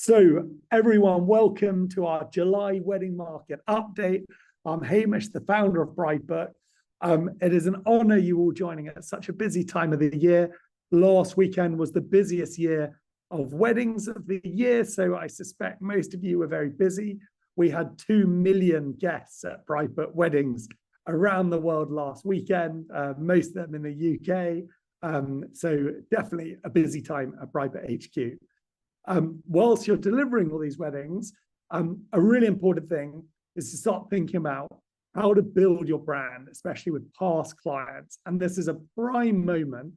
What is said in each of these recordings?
So everyone, welcome to our July wedding market update. I'm Hamish, the founder of Bridebook. It is an honor you all joining at such a busy time of the year. Last weekend was the busiest year of weddings of the year, so I suspect most of you were very busy. We had 2 million guests at Bridebook weddings around the world last weekend, most of them in the UK. So definitely a busy time at Bridebook HQ. Whilst you're delivering all these weddings, a really important thing is to start thinking about how to build your brand, especially with past clients. And this is a prime moment.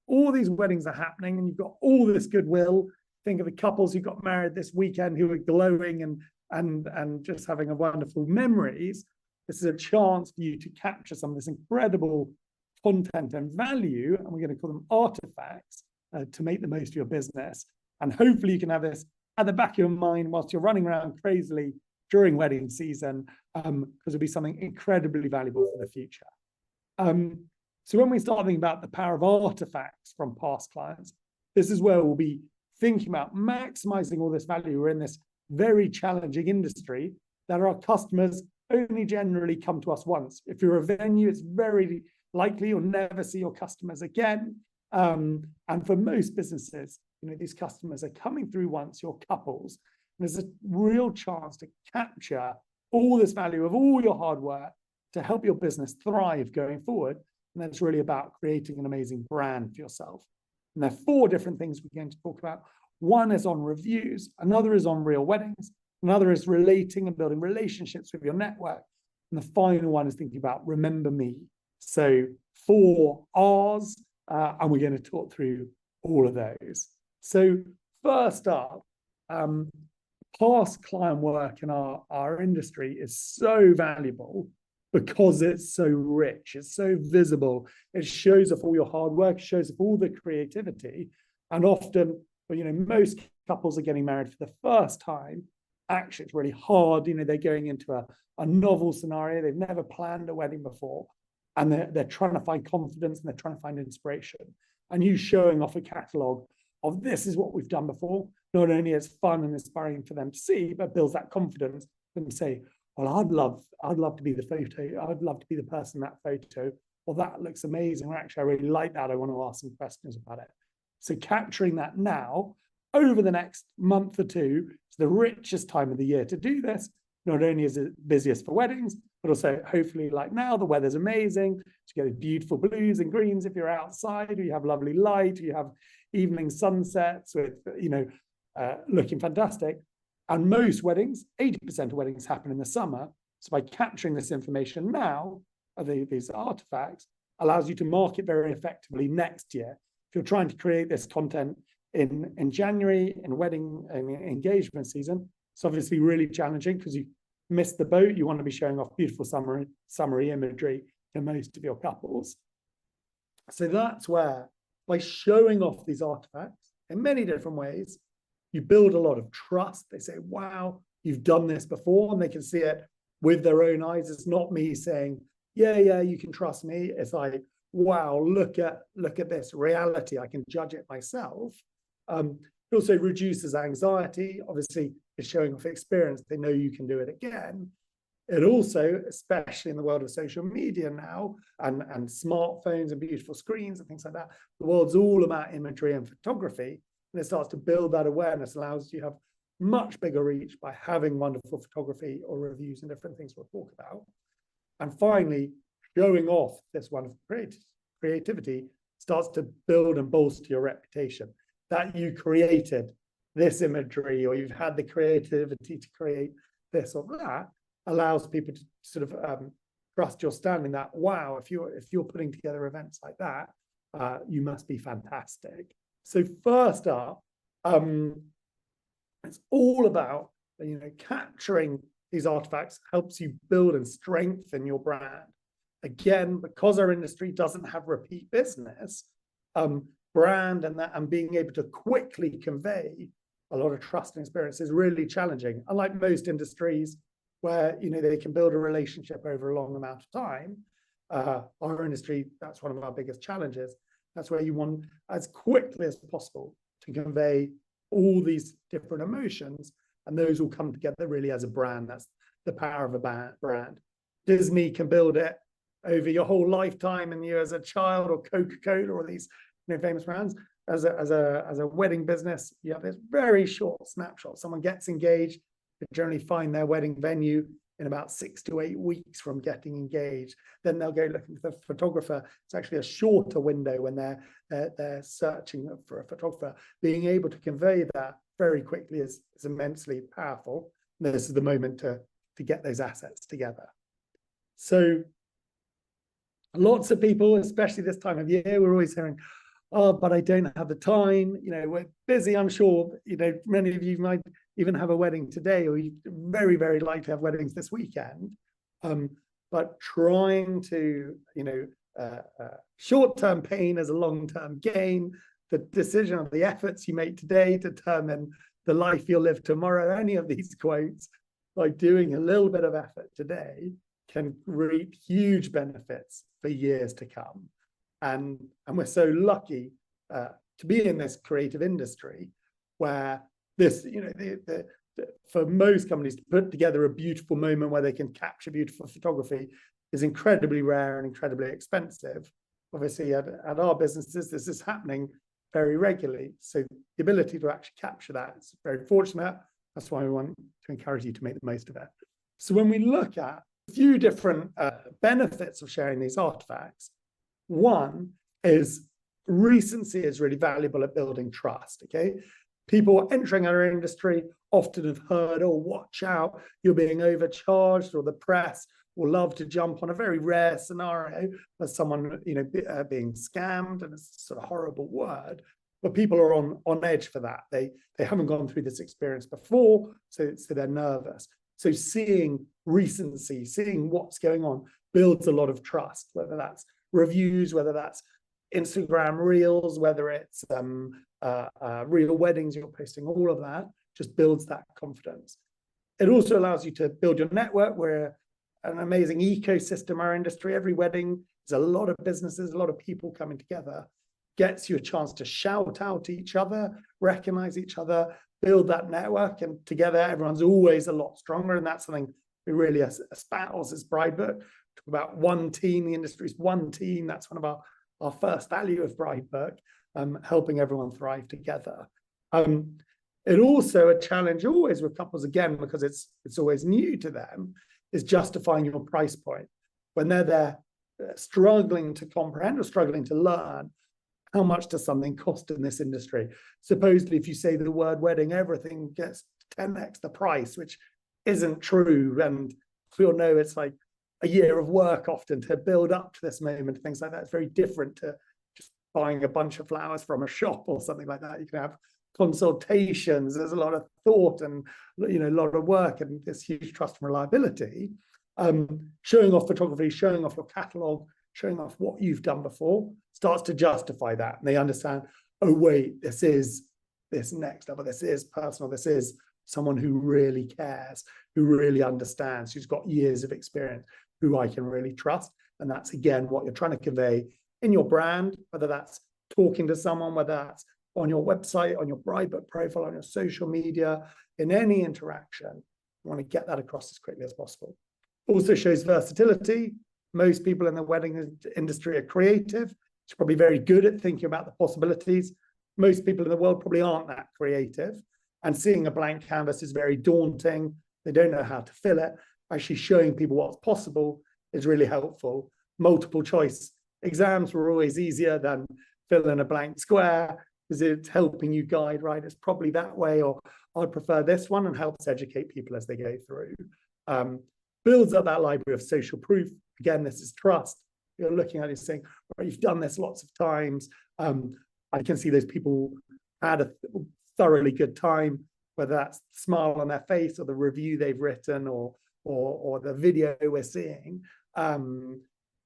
All these weddings are happening and you've got all this goodwill. Think of the couples who got married this weekend who are glowing and just having a wonderful memories. This is a chance for you to capture some of this incredible content and value, and we're going to call them artifacts, to make the most of your business. And hopefully you can have this at the back of your mind whilst you're running around crazily during wedding season, because it'll be something incredibly valuable for the future. So when we start thinking about the power of artifacts from past clients, this is where we'll be thinking about maximizing all this value. We're in this very challenging industry that our customers only generally come to us once. If you're a venue, it's very likely you'll never see your customers again. And for most businesses, these customers are coming through once, your couples. And there's a real chance to capture all this value of all your hard work to help your business thrive going forward. And that's really about creating an amazing brand for yourself. And there are 4 different things we're going to talk about. One is on reviews, another is on real weddings, another is relating and building relationships with your network. And the final one is thinking about remember me. So 4 R's, and we're going to talk through all of those. So first up, past client work in our industry is so valuable because it's so rich, it's so visible. It shows off all your hard work, shows off all the creativity. And often, most couples are getting married for the first time. Actually, it's really hard. They're going into a novel scenario. They've never planned a wedding before. And they're trying to find confidence and they're trying to find inspiration. And you showing off a catalogue of this is what we've done before, not only is fun and inspiring for them to see, but builds that confidence and say, well, I'd love to be the photo. I'd love to be the person in that photo. Well, that looks amazing. Or actually, I really like that. I want to ask some questions about it. So capturing that now over the next month or two, it's the richest time of the year to do this. Not only is it busiest for weddings, but also hopefully like now, the weather's amazing. You get beautiful blues and greens if you're outside, or you have lovely light, or you have evening sunsets with, looking fantastic. And most weddings, 80% of weddings happen in the summer. So by capturing this information now, these artifacts, allows you to market very effectively next year. If you're trying to create this content in January, in wedding and engagement season, it's obviously really challenging because you missed the boat. You want to be showing off beautiful summery imagery to most of your couples. So that's where, by showing off these artifacts in many different ways, you build a lot of trust. They say, wow, you've done this before, and they can see it with their own eyes. It's not me saying, yeah, you can trust me. It's like, wow, look at this reality. I can judge it myself. It also reduces anxiety. Obviously, it's showing off experience. They know you can do it again. It also, especially in the world of social media now and smartphones and beautiful screens and things like that, the world's all about imagery and photography. And it starts to build that awareness, allows you to have much bigger reach by having wonderful photography or reviews and different things we'll talk about. And finally, showing off this wonderful creativity starts to build and bolster your reputation that you created this imagery, or you've had the creativity to create this or that. Allows people to sort of trust your standing that, wow, if you're putting together events like that, you must be fantastic. So first up, it's all about, capturing these artifacts helps you build and strengthen your brand. Again, because our industry doesn't have repeat business, brand and being able to quickly convey a lot of trust and experience is really challenging. Unlike most industries where, they can build a relationship over a long amount of time, our industry, that's one of our biggest challenges. That's where you want, as quickly as possible, to convey all these different emotions, and those all come together really as a brand. That's the power of a brand. Disney can build it over your whole lifetime, and you as a child, or Coca-Cola, or these famous brands. As a wedding business, you have this very short snapshot. Someone gets engaged, they generally find their wedding venue in about 6 to 8 weeks from getting engaged. Then they'll go looking for the photographer. It's actually a shorter window when they're searching for a photographer. Being able to convey that very quickly is immensely powerful. And this is the moment to get those assets together. So lots of people, especially this time of year, we're always hearing, oh, but I don't have the time. We're busy. I'm sure, many of you might even have a wedding today, or you very, very likely to have weddings this weekend. But trying to, short-term pain as a long-term gain, the decision of the efforts you make today determine the life you'll live tomorrow. Any of these quotes, by doing a little bit of effort today, can reap huge benefits for years to come. And we're so lucky to be in this creative industry where this, for most companies to put together a beautiful moment where they can capture beautiful photography is incredibly rare and incredibly expensive. Obviously, at our businesses, this is happening very regularly. So the ability to actually capture that is very fortunate. That's why we want to encourage you to make the most of it. So when we look at a few different benefits of sharing these artifacts, one is recency is really valuable at building trust, okay? People entering our industry often have heard, oh, watch out, you're being overcharged, or the press will love to jump on a very rare scenario of someone, being scammed, and it's a sort of horrible word, but people are on edge for that. They haven't gone through this experience before, so they're nervous. So seeing recency, seeing what's going on, builds a lot of trust, whether that's reviews, whether that's Instagram reels, whether it's real weddings you're posting, all of that just builds that confidence. It also allows you to build your network. We're an amazing ecosystem, our industry. Every wedding is a lot of businesses, a lot of people coming together, gets you a chance to shout out each other, recognize each other, build that network, and together everyone's always a lot stronger. And that's something we really espouse as Bridebook. Talk about one team, the industry's one team. That's one of our first value of Bridebook, helping everyone thrive together. It also a challenge always with couples, again, because it's always new to them, is justifying your price point. When they're there struggling to comprehend or struggling to learn, how much does something cost in this industry? Supposedly, if you say the word wedding, everything gets 10x the price, which isn't true. And we all know it's like a year of work often to build up to this moment, things like that. It's very different to just buying a bunch of flowers from a shop or something like that. You can have consultations. There's a lot of thought and a lot of work, and this huge trust and reliability. Showing off photography, showing off your catalog, showing off what you've done before starts to justify that. And they understand, oh, wait, this is this next level. This is personal. This is someone who really cares, who really understands, who's got years of experience, who I can really trust. And that's, again, what you're trying to convey in your brand, whether that's talking to someone, whether that's on your website, on your Bridebook profile, on your social media, in any interaction. You want to get that across as quickly as possible. Also shows versatility. Most people in the wedding industry are creative. It's probably very good at thinking about the possibilities. Most people in the world probably aren't that creative. And seeing a blank canvas is very daunting. They don't know how to fill it. Actually showing people what's possible is really helpful. Multiple choice exams were always easier than fill in a blank square, because it's helping you guide, right? It's probably that way, or I'd prefer this one, and helps educate people as they go through. Builds up that library of social proof. Again, this is trust. You're looking at it saying, well, you've done this lots of times. I can see those people had a thoroughly good time, whether that's the smile on their face or the review they've written or the video we're seeing.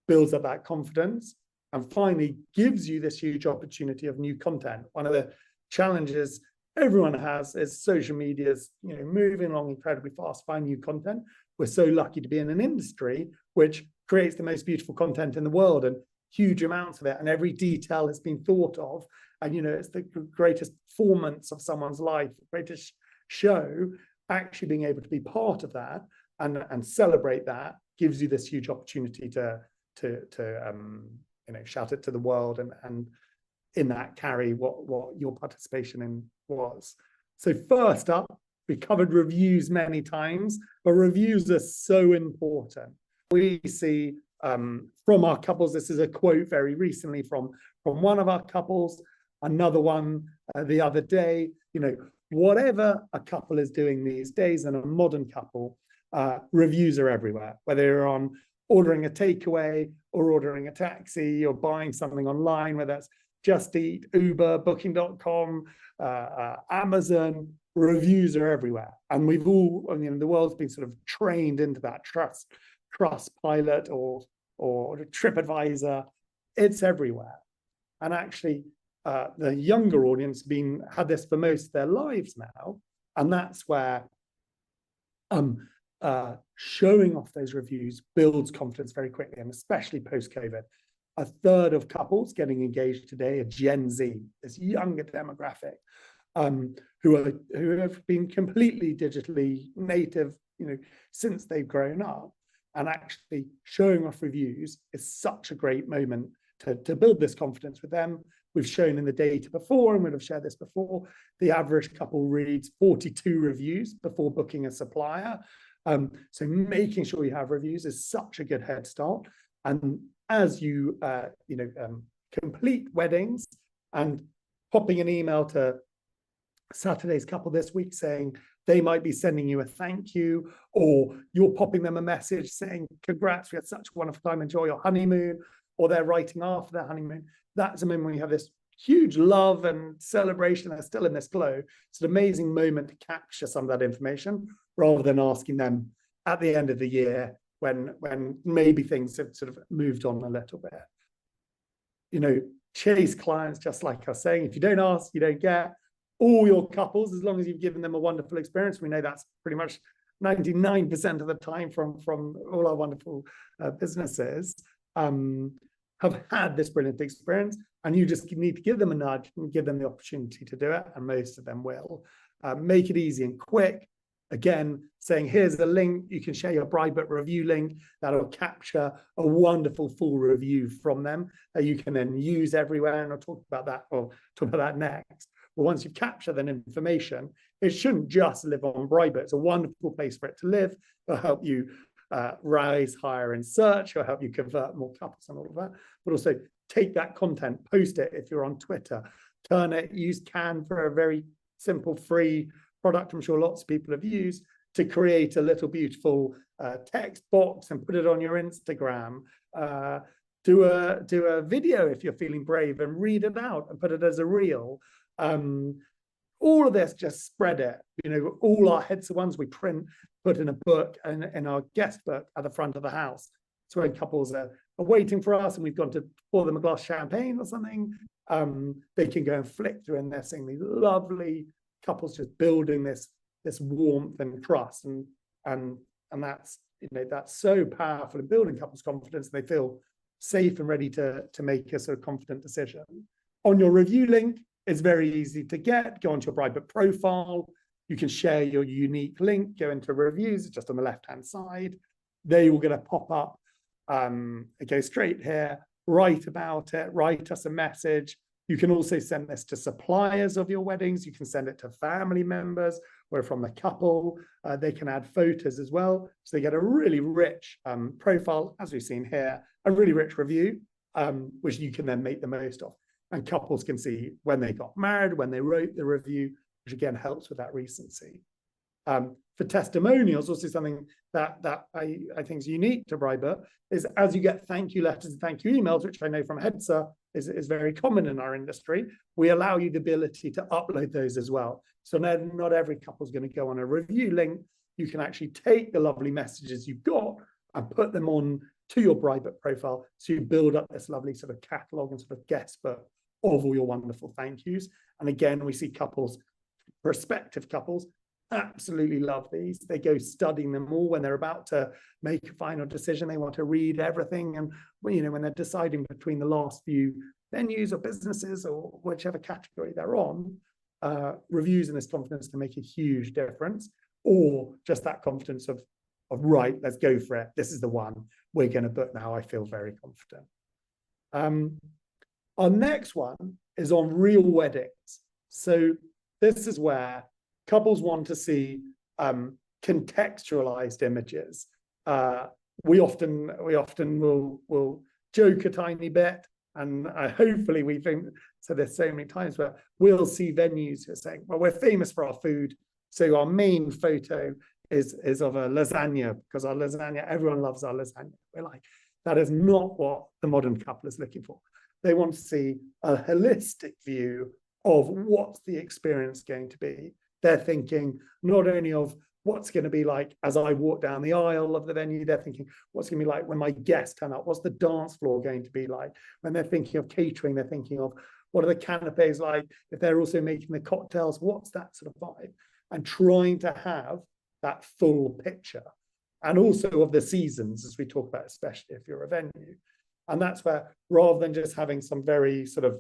Builds up that confidence, and finally gives you this huge opportunity of new content. One of the challenges everyone has is social media's moving along incredibly fast, find new content. We're so lucky to be in an industry which creates the most beautiful content in the world, and huge amounts of it, and every detail has been thought of and it's the greatest performance of someone's life, the greatest show. Actually being able to be part of that and celebrate that gives you this huge opportunity to shout it to the world, and in that carry what your participation in was. So first up, we covered reviews many times, but reviews are so important. We see from our couples, this is a quote very recently from one of our couples, another one the other day, whatever a couple is doing these days, and a modern couple, reviews are everywhere, whether you're on ordering a takeaway or ordering a taxi or buying something online, whether that's Just Eat, Uber, Booking.com, Amazon. Reviews are everywhere. And we've all, the world's been sort of trained into that Trustpilot or TripAdvisor. It's everywhere. And actually, the younger audience had this for most of their lives now. And that's where showing off those reviews builds confidence very quickly, and especially post-COVID. A third of couples getting engaged today are Gen Z, this younger demographic, who have been completely digitally native, since they've grown up. And actually showing off reviews is such a great moment to build this confidence with them. We've shown in the data before, and we'd have shared this before, the average couple reads 42 reviews before booking a supplier. So making sure you have reviews is such a good head start. And as you complete weddings and popping an email to Saturday's couple this week saying they might be sending you a thank you, or you're popping them a message saying, congrats, we had such a wonderful time, enjoy your honeymoon, or they're writing after their honeymoon. That's a moment when you have this huge love and celebration. They're still in this glow. It's an amazing moment to capture some of that information rather than asking them at the end of the year when maybe things have sort of moved on a little bit. Chase clients, just like I was saying, if you don't ask, you don't get. All your couples, as long as you've given them a wonderful experience, we know that's pretty much 99% of the time from all our wonderful businesses, have had this brilliant experience, and you just need to give them a nudge and give them the opportunity to do it, and most of them will. Make it easy and quick. Again, saying here's the link, you can share your Bridebook review link, that'll capture a wonderful full review from them that you can then use everywhere, and I'll talk about that next. But once you've captured that information, it shouldn't just live on Bridebook. It's a wonderful place for it to live. It'll help you rise higher in search, it'll help you convert more couples and all of that. But also take that content, post it if you're on Twitter, turn it, use Canva, a very simple free product I'm sure lots of people have used, to create a little beautiful text box and put it on your Instagram. Do a video if you're feeling brave and read it out and put it as a reel. All of this, just spread it. All our heads are ones we print, put in a book and in our guest book at the front of the house. So when couples are waiting for us and we've gone to pour them a glass of champagne or something, they can go and flick through, and they're seeing these lovely couples just building this warmth and trust, and that's that's so powerful in building couples' confidence. They feel safe and ready to make a sort of confident decision. On your review link, it's very easy to get. Go onto your Bridebook profile. You can share your unique link, go into reviews, just on the left-hand side. They will get a pop-up. Go straight here, write about it, write us a message. You can also send this to suppliers of your weddings. You can send it to family members or from the couple. They can add photos as well. So they get a really rich profile, as we've seen here, a really rich review, which you can then make the most of. And couples can see when they got married, when they wrote the review, which again helps with that recency. For testimonials, also something that I think is unique to Bridebook is, as you get thank you letters and thank you emails, which I know from Hedsa is very common in our industry, we allow you the ability to upload those as well. So not every couple is going to go on a review link. You can actually take the lovely messages you've got and put them on to your Bridebook profile. So you build up this lovely sort of catalog and sort of guest book of all your wonderful thank yous. And again, we see couples, prospective couples, absolutely love these. They go studying them all when they're about to make a final decision. They want to read everything, and when they're deciding between the last few venues or businesses or whichever category they're on, reviews and this confidence can make a huge difference, or just that confidence of right, let's go for it. This is the one we're going to book now. I feel very confident. Our next one is on real weddings. So this is where couples want to see contextualized images. We often will joke a tiny bit, and hopefully we've said this so many times, where we'll see venues who are saying, well, we're famous for our food, so our main photo is of a lasagna, because our lasagna, everyone loves our lasagna. We're like, that is not what the modern couple is looking for. They want to see a holistic view of what's the experience going to be. They're thinking not only of what's going to be like as I walk down the aisle of the venue, they're thinking what's going to be like when my guests turn up, what's the dance floor going to be like? When they're thinking of catering, they're thinking of what are the canapes like? If they're also making the cocktails, what's that sort of vibe? And trying to have that full picture. And also of the seasons, as we talk about, especially if you're a venue. And that's where, rather than just having some very sort of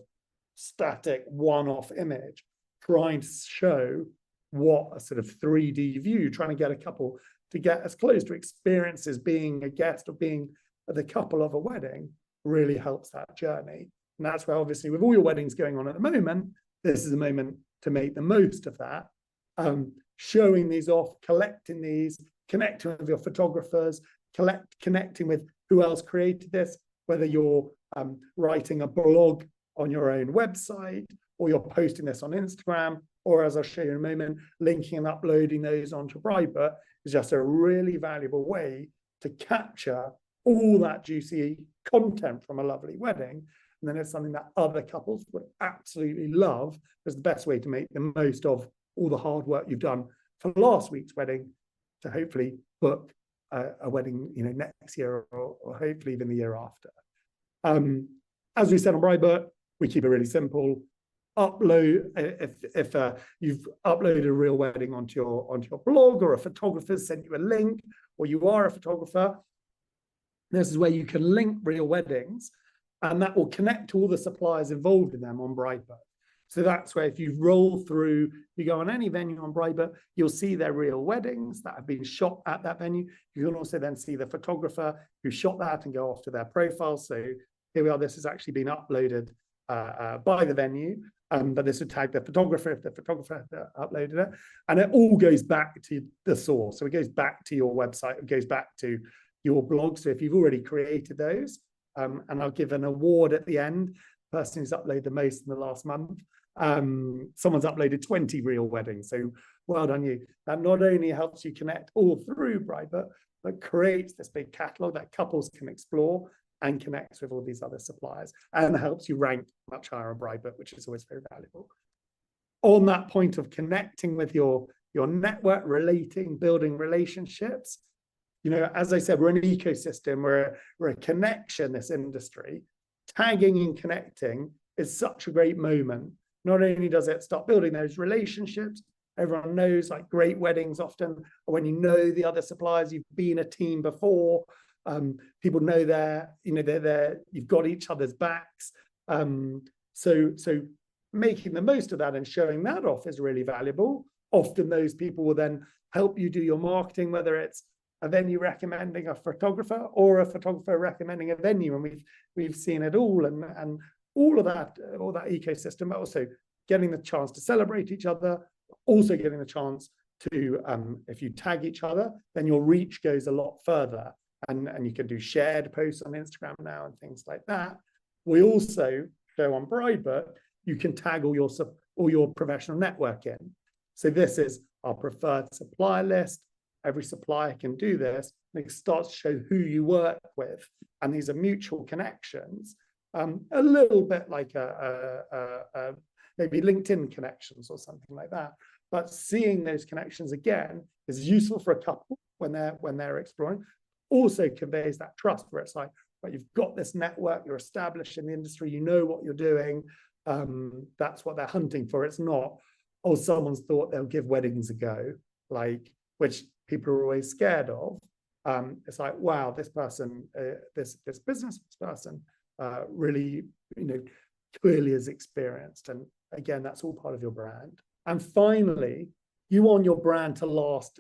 static one-off image, trying to show what a sort of 3D view, trying to get a couple to get as close to experiences being a guest or being the couple of a wedding, really helps that journey. And that's where, obviously, with all your weddings going on at the moment, this is a moment to make the most of that. Showing these off, collecting these, connecting with your photographers, connecting with who else created this, whether you're writing a blog on your own website, or you're posting this on Instagram, or, as I'll show you in a moment, linking and uploading those onto Bridebook is just a really valuable way to capture all that juicy content from a lovely wedding. And then it's something that other couples would absolutely love, as the best way to make the most of all the hard work you've done for last week's wedding to hopefully book a wedding, next year, or hopefully even the year after. As we said on Bridebook, we keep it really simple. Upload, if you've uploaded a real wedding onto your blog, or a photographer sent you a link, or you are a photographer, this is where you can link real weddings, and that will connect to all the suppliers involved in them on Bridebook. So that's where, if you roll through, you go on any venue on Bridebook, you'll see their real weddings that have been shot at that venue. You can also then see the photographer who shot that and go off to their profile. So here we are, this has actually been uploaded by the venue, but this would tag the photographer if the photographer uploaded it. And it all goes back to the source. So it goes back to your website, it goes back to your blog. So if you've already created those, and I'll give an award at the end, the person who's uploaded the most in the last month, someone's uploaded 20 real weddings. So well done you. That not only helps you connect all through Bridebook, but creates this big catalog that couples can explore and connects with all these other suppliers, and helps you rank much higher on Bridebook, which is always very valuable. On that point of connecting with your network, relating, building relationships, as I said, we're an ecosystem, we're a connection, this industry. Tagging and connecting is such a great moment. Not only does it start building those relationships, everyone knows, like, great weddings often, or when you know the other suppliers, you've been a team before, people know you've got each other's backs. So making the most of that and showing that off is really valuable. Often those people will then help you do your marketing, whether it's a venue recommending a photographer or a photographer recommending a venue, and we've seen it all, and all that ecosystem, but also getting the chance to celebrate each other, also getting the chance to, if you tag each other, then your reach goes a lot further, and you can do shared posts on Instagram now and things like that. We also show on Bridebook, you can tag all your professional network in. So this is our preferred supplier list. Every supplier can do this. It starts to show who you work with, and these are mutual connections. A little bit like maybe LinkedIn connections or something like that. But seeing those connections again is useful for a couple when they're exploring. Also conveys that trust, where it's like, right, you've got this network, you're established in the industry, you know what you're doing. That's what they're hunting for. It's not, oh, someone's thought they'll give weddings a go, like, which people are always scared of. It's like, wow, this person, this business person really, clearly is experienced. And again, that's all part of your brand. And finally, you want your brand to last,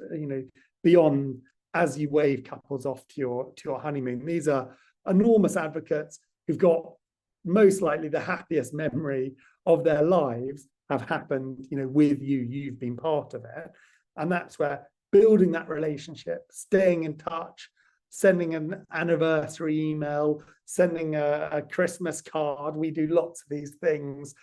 beyond as you wave couples off to your honeymoon. These are enormous advocates who've got most likely the happiest memory of their lives have happened, with you. You've been part of it. And that's where building that relationship, staying in touch, sending an anniversary email, sending a Christmas card. We do lots of these things.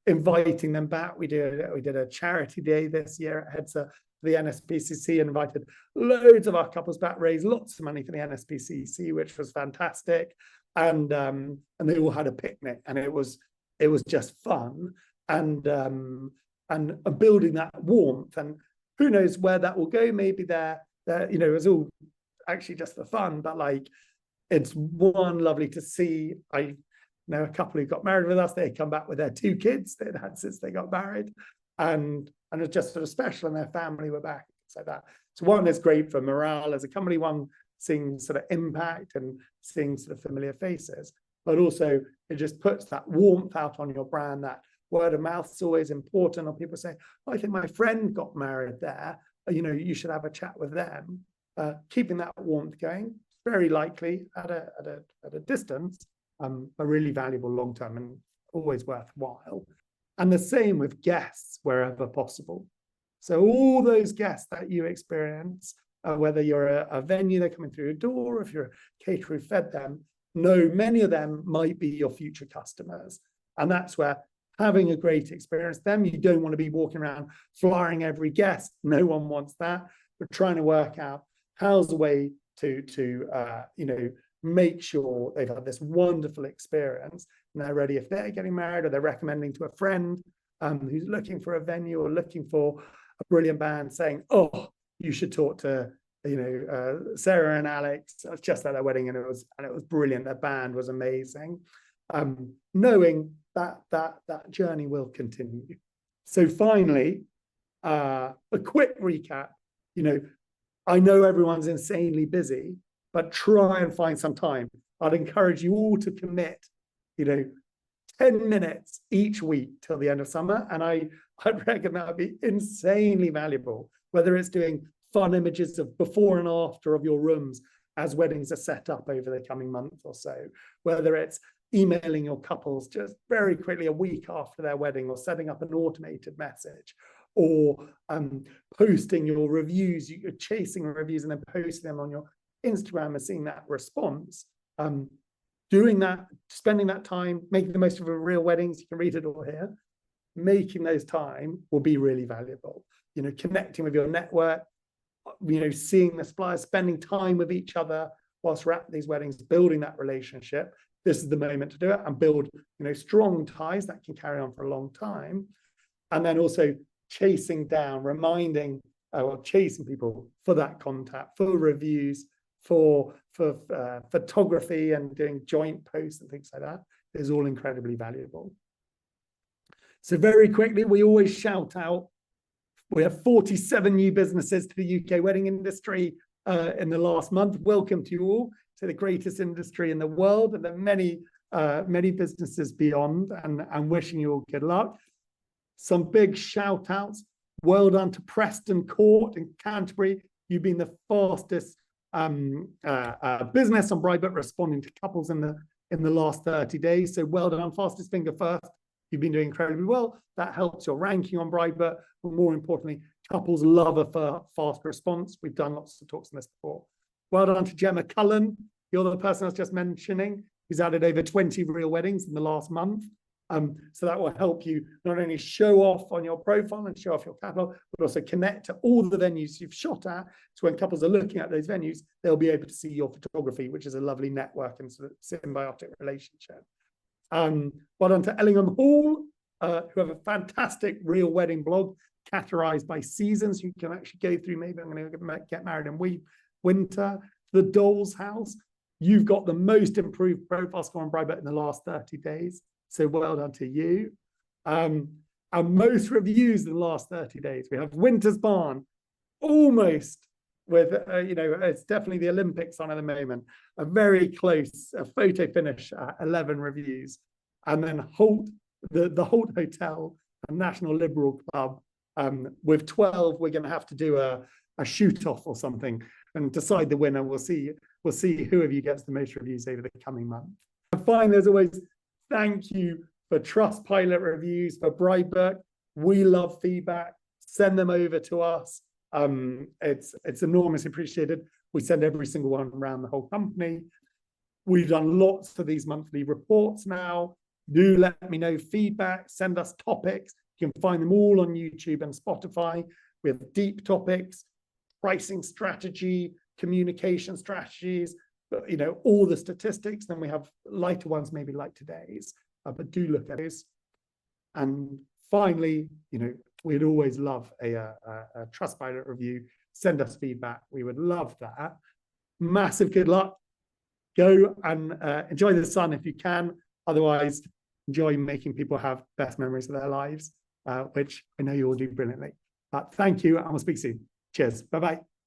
Inviting them back. We did a charity day this year at Hedsa, the NSPCC, invited loads of our couples back, raised lots of money for the NSPCC, which was fantastic. And they all had a picnic, and it was just fun, and building that warmth. And who knows where that will go? Maybe they're it was all actually just for fun, but like, it's lovely to see. I know a couple who got married with us. They come back with their 2 kids they'd had since they got married, and it's just sort of special, and their family were back, like that. So one is great for morale as a company, one seeing sort of impact and seeing sort of familiar faces, but also it just puts that warmth out on your brand. That word of mouth is always important. Or people say, oh, I think my friend got married there, you should have a chat with them. Keeping that warmth going, very likely at a distance, but really valuable long term and always worthwhile. And the same with guests wherever possible. So all those guests that you experience, whether you're a venue, they're coming through your door, or if you're a caterer who fed them, many of them might be your future customers. And that's where having a great experience, you don't want to be walking around flying every guest. No one wants that. We're trying to work out how's the way to make sure they've had this wonderful experience and they're ready if they're getting married, or they're recommending to a friend who's looking for a venue or looking for a brilliant band, saying, oh, you should talk to Sarah and Alex. I was just at their wedding, and it was brilliant. Their band was amazing. Knowing that journey will continue. So finally, a quick recap. I know everyone's insanely busy, but try and find some time. I'd encourage you all to commit, 10 minutes each week till the end of summer. And I'd reckon that would be insanely valuable, whether it's doing fun images of before and after of your rooms as weddings are set up over the coming month or so, whether it's emailing your couples just very quickly a week after their wedding, or setting up an automated message, or posting your reviews. You're chasing reviews and then posting them on your Instagram and seeing that response. Doing that, spending that time, making the most of a real weddings. You can read it all here. Making those time will be really valuable. Connecting with your network, seeing the suppliers, spending time with each other whilst we're at these weddings, building that relationship. This is the moment to do it and build, strong ties that can carry on for a long time. And then also chasing down, reminding or chasing people for that contact, for reviews, for photography, and doing joint posts and things like that is all incredibly valuable. So very quickly, we always shout out, we have 47 new businesses to the UK wedding industry in the last month. Welcome to you all to the greatest industry in the world, and there are many businesses beyond, and wishing you all good luck. Some big shout outs. Well done to Preston Court in Canterbury. You've been the fastest business on Bridebook responding to couples in the last 30 days. So well done, fastest finger first. You've been doing incredibly well. That helps your ranking on Bridebook, but more importantly, couples love a fast response. We've done lots of talks on this before. Well done to Gemma Cullen. You're the person I was just mentioning, who's added over 20 real weddings in the last month. So that will help you not only show off on your profile and show off your catalog, but also connect to all the venues you've shot at. So when couples are looking at those venues, they'll be able to see your photography, which is a lovely network and sort of symbiotic relationship. Well done to Ellingham Hall, who have a fantastic real wedding blog, categorized by seasons. You can actually go through, maybe I'm going to get married in winter. The Doll's House, you've got the most improved profile score on Bridebook in the last 30 days. So well done to you. And most reviews in the last 30 days. We have Winter's Barn, almost with, it's definitely the Olympics on at the moment. A very close photo finish, 11 reviews. and then Holt, the Holt Hotel and National Liberal Club. With 12, we're going to have to do a shoot-off or something and decide the winner. We'll see who of you gets the most reviews over the coming month. And finally, as always, thank you for Trustpilot reviews, for Bridebook. We love feedback. Send them over to us. It's enormously appreciated. We send every single one around the whole company. We've done lots of these monthly reports now. Do let me know feedback. Send us topics. You can find them all on YouTube and Spotify. We have deep topics, pricing strategy, communication strategies, but, all the statistics. Then we have lighter ones, maybe like today's, but do look at those. And finally, we'd always love a Trustpilot review. Send us feedback. We would love that. Massive good luck. Go and enjoy the sun if you can. Otherwise, enjoy making people have best memories of their lives, which I know you all do brilliantly. Thank you, and we'll speak soon. Cheers. Bye-bye.